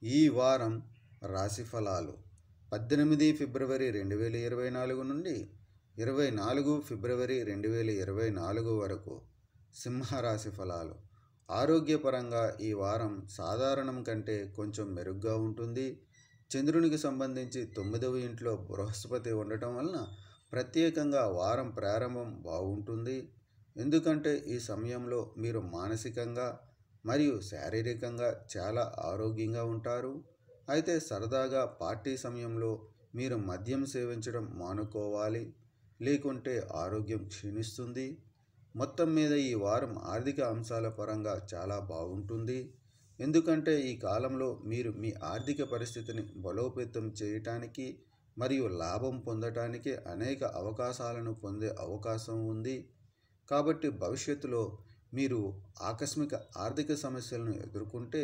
ఈ వారం రాశి ఫలాలు 18 ఫిబ్రవరి 2024 నుండి 24 ఫిబ్రవరి 2024 వరకు. సింహరాశి ఫలాలు. ఆరోగ్యపరంగా ఈ వారం సాధారణం కంటే కొంచెం మెరుగ్గా ఉంటుంది. చంద్రునికి సంబంధించి 9వ ఇంట్లో బృహస్పతి ఉండటం వలన ప్రత్యేకంగా వారం ప్రారంభం బాగుంటుంది. ఎందుకంటే ఈ సమయంలో మీరు మానసికంగా మరియు శారీరకంగా చాలా ఆరోగ్యంగా ఉంటారు. అయితే సరదాగా పార్టీ సమయంలో మీరు మద్యం సేవించడం మానుకోవాలి, లేకుంటే ఆరోగ్యం క్షీణిస్తుంది. మొత్తం మీద ఈ వారం ఆర్థిక అంశాల పరంగా చాలా బాగుంటుంది. ఎందుకంటే ఈ కాలంలో మీరు మీ ఆర్థిక పరిస్థితిని బలోపేతం చేయటానికి మరియు లాభం పొందటానికి అనేక అవకాశాలను పొందే అవకాశం ఉంది. కాబట్టి భవిష్యత్తులో మీరు ఆకస్మిక ఆర్థిక సమస్యలను ఎదుర్కొంటే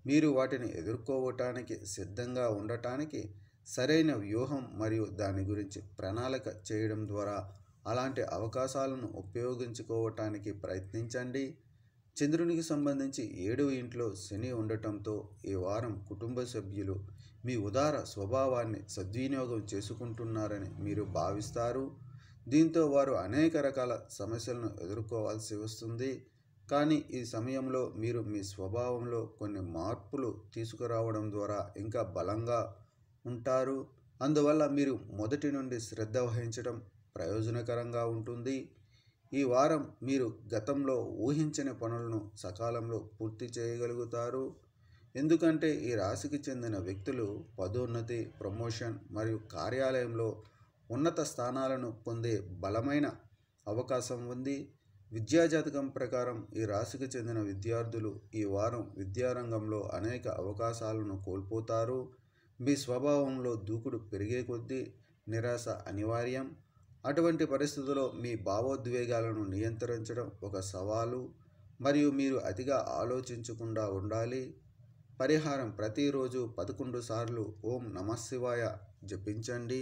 మీరు వాటిని ఎదుర్కోవటానికి సిద్ధంగా ఉండటానికి సరైన వ్యూహం మరియు దాని గురించి ప్రణాళిక చేయడం ద్వారా అలాంటి అవకాశాలను ఉపయోగించుకోవటానికి ప్రయత్నించండి. చంద్రునికి సంబంధించి 7వ ఇంట్లో శని ఉండటంతో ఈ వారం కుటుంబ సభ్యులు మీ ఉదార స్వభావాన్ని సద్వినియోగం చేసుకుంటున్నారని మీరు భావిస్తారు. దీంతో వారు అనేక రకాల సమస్యలను ఎదుర్కోవాల్సి వస్తుంది. కానీ ఈ సమయంలో మీరు మీ స్వభావంలో కొన్ని మార్పులు తీసుకురావడం ద్వారా ఇంకా బలంగా ఉంటారు. అందువల్ల మీరు మొదటి నుండి శ్రద్ధ వహించడం ప్రయోజనకరంగా ఉంటుంది. ఈ వారం మీరు గతంలో ఊహించని పనులను సకాలంలో పూర్తి చేయగలుగుతారు. ఎందుకంటే ఈ రాశికి చెందిన వ్యక్తులు పదోన్నతి, ప్రమోషన్ మరియు కార్యాలయంలో ఉన్నత స్థానాలను పొందే బలమైన అవకాశం ఉంది. విద్యాజాతకం ప్రకారం ఈ రాశికి చెందిన విద్యార్థులు ఈ వారం విద్యారంగంలో అనేక అవకాశాలను కోల్పోతారు. మీ స్వభావంలో దూకుడు పెరిగే కొద్దీ నిరాశ అనివార్యం. అటువంటి పరిస్థితుల్లో మీ భావోద్వేగాలను నియంత్రించడం ఒక సవాలు మరియు మీరు అతిగా ఆలోచించకుండా ఉండాలి. పరిహారం: ప్రతిరోజు 11 సార్లు ఓం నమఃశివాయ జపించండి.